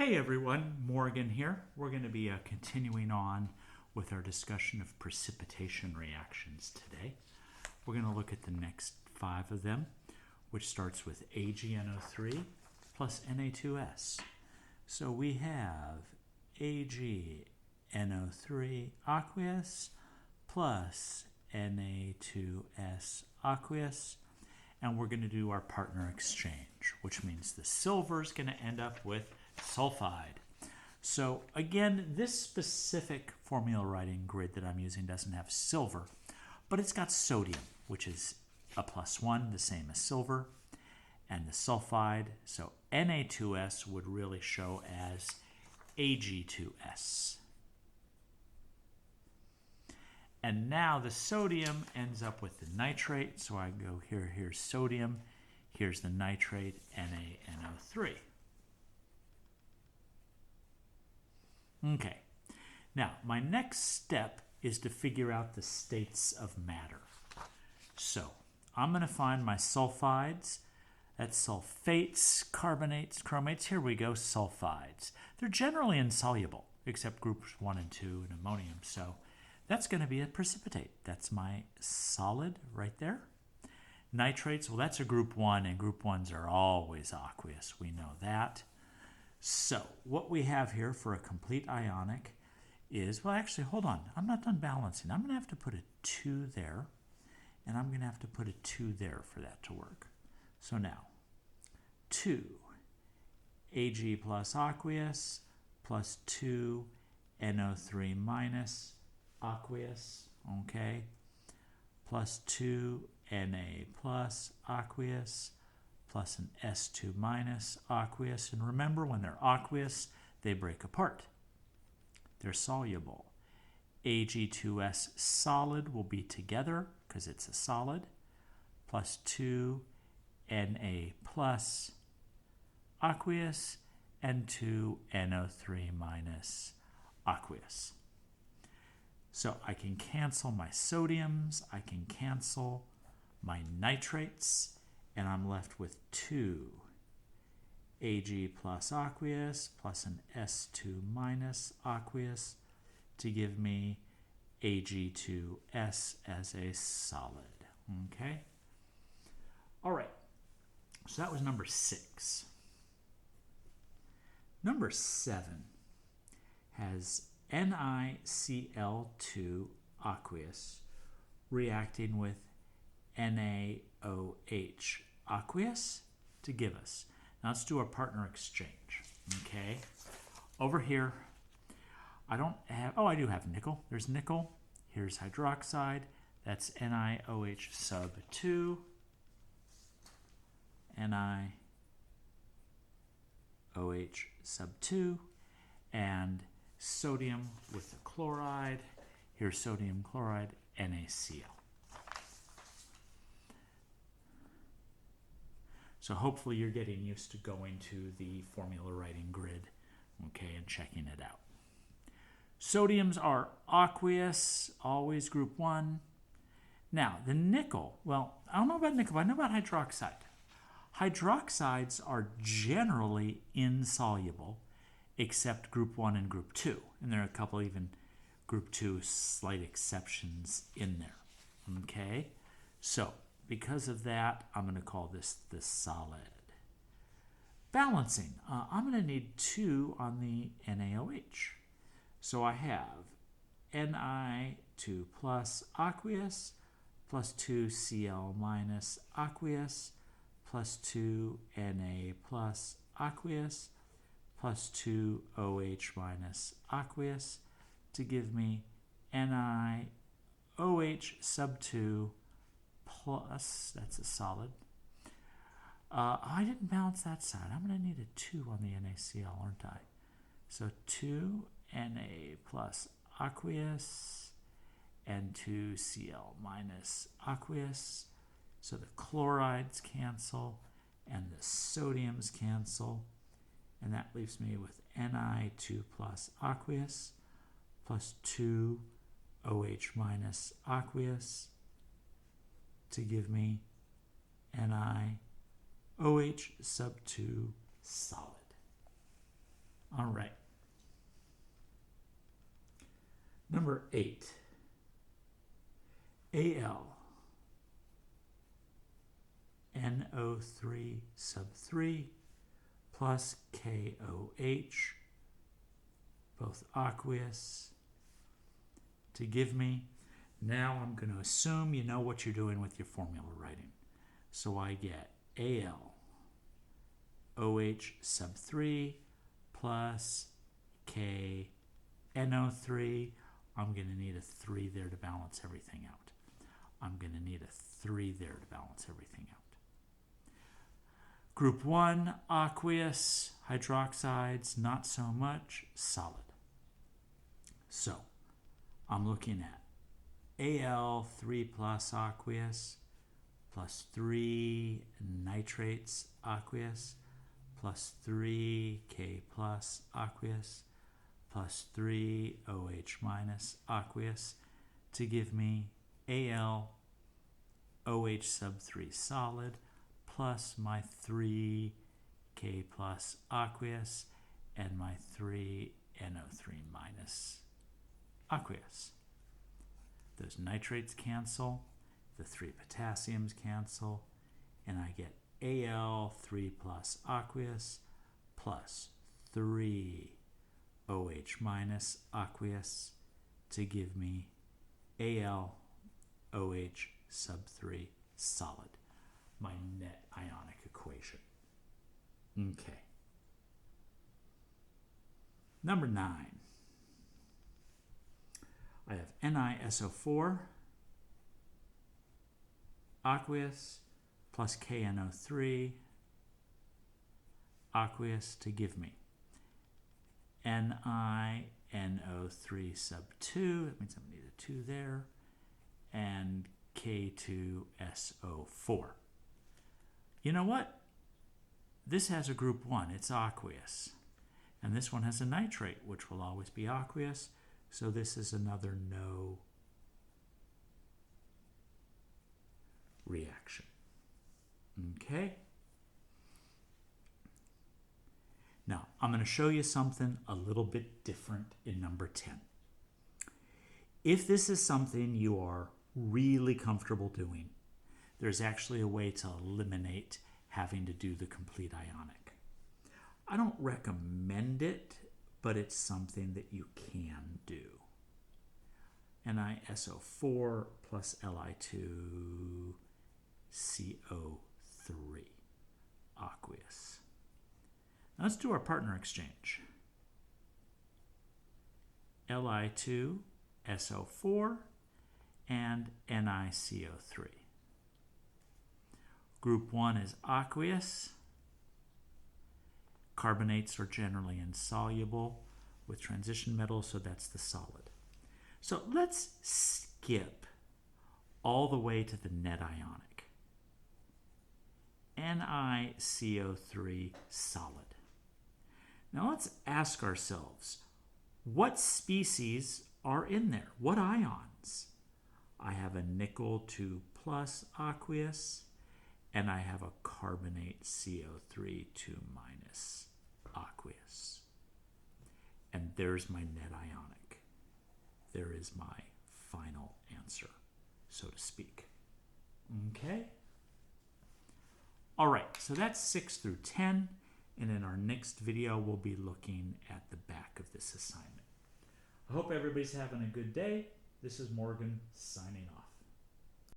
Hey everyone, Morgan here. We're going to be continuing on with our discussion of precipitation reactions today. We're going to look at the next 5 of them, which starts with AgNO3 plus Na2S. So we have AgNO3 aqueous plus Na2S aqueous, and we're going to do our partner exchange, which means the silver is going to end up with sulfide. So again, this specific formula writing grid that I'm using doesn't have silver, but it's got sodium, which is a +1, the same as silver, and the sulfide. So Na2S would really show as Ag2S. And now the sodium ends up with the nitrate. So I go here, here's sodium, here's the nitrate, NaNO3. Okay, now my next step is to figure out the states of matter. So I'm going to find my sulfides. That's sulfates, carbonates, chromates. Here we go, sulfides. They're generally insoluble, except groups 1 and 2 and ammonium. So that's going to be a precipitate. That's my solid right there. Nitrates, well, that's a group 1, and group 1s are always aqueous. We know that. So what we have here for a complete ionic is, well, actually, hold on. I'm not done balancing. I'm going to have to put a 2 there, and I'm going to have to put a 2 there for that to work. So now, 2 Ag plus aqueous plus 2 NO3 minus aqueous, okay, plus 2 Na plus aqueous, plus an S2 minus aqueous. And remember, when they're aqueous, they break apart. They're soluble. Ag2S solid will be together because it's a solid, plus 2 Na plus aqueous and 2 NO3 minus aqueous. So I can cancel my sodiums, I can cancel my nitrates, and I'm left with 2 Ag plus aqueous plus an S2 minus aqueous to give me Ag2S as a solid. Okay? All right. So that was number 6. Number 7 has NiCl2 aqueous reacting with NaOH aqueous to give us. Now let's do our partner exchange. Okay. Over here, I don't have, I do have nickel. There's nickel. Here's hydroxide. That's NiOH sub 2. NiOH sub 2. And sodium with the chloride. Here's sodium chloride, NaCl. So hopefully you're getting used to going to the formula writing grid, okay, and checking it out. Sodiums are aqueous, always group 1. Now, the nickel, well, I don't know about nickel, but I know about hydroxide. Hydroxides are generally insoluble, except group 1 and group 2. And there are a couple even group 2 slight exceptions in there, okay? So because of that, I'm going to call this the solid. Balancing, I'm going to need 2 on the NaOH. So I have Ni2 plus aqueous plus 2 Cl minus aqueous plus 2 Na plus aqueous plus 2 OH minus aqueous to give me NiOH sub 2 plus, that's a solid. I didn't balance that side. I'm going to need a 2 on the NaCl, aren't I? So 2 Na plus aqueous and 2 Cl minus aqueous. So the chlorides cancel and the sodiums cancel. And that leaves me with Ni2 plus aqueous plus 2 OH minus aqueous to give me NiOH sub 2 solid. All right. Number 8. Al NO3 sub 3 plus KOH, both aqueous, to give me. Now I'm going to assume you know what you're doing with your formula writing. So I get Al OH sub 3 plus KNO3. I'm going to need a 3 there to balance everything out. I'm going to need a 3 there to balance everything out. Group 1, aqueous, hydroxides, not so much, solid. So I'm looking at Al3 plus aqueous plus 3 nitrates aqueous plus 3K plus aqueous plus 3 OH minus aqueous to give me Al OH sub 3 solid plus my 3K plus aqueous and my 3 NO3 minus aqueous. Those nitrates cancel, the 3 potassiums cancel, and I get Al3 plus aqueous plus 3 OH minus aqueous to give me Al OH sub 3 solid, my net ionic equation. Okay. Number 9. I have NiSO4 aqueous plus KNO3 aqueous to give me NiNO3 sub 2, that means I'm going to need a 2 there, and K2SO4. You know what? This has a group 1, it's aqueous. And this one has a nitrate, which will always be aqueous. So this is another no reaction. Okay? Now, I'm going to show you something a little bit different in number 10. If this is something you are really comfortable doing, there's actually a way to eliminate having to do the complete ionic. I don't recommend it, but it's something that you can do. NiSO4 plus Li2CO3 aqueous. Now let's do our partner exchange. Li2SO4 and NiCO3. Group 1 is aqueous. Carbonates are generally insoluble with transition metals, so that's the solid. So let's skip all the way to the net ionic. NiCO3 solid. Now let's ask ourselves, what species are in there? What ions? I have a nickel 2 plus aqueous, and I have a carbonate CO3 2 minus aqueous. And there's my net ionic. There is my final answer, so to speak. Okay? All right, so that's 6 through 10, and in our next video, we'll be looking at the back of this assignment. I hope everybody's having a good day. This is Morgan signing off.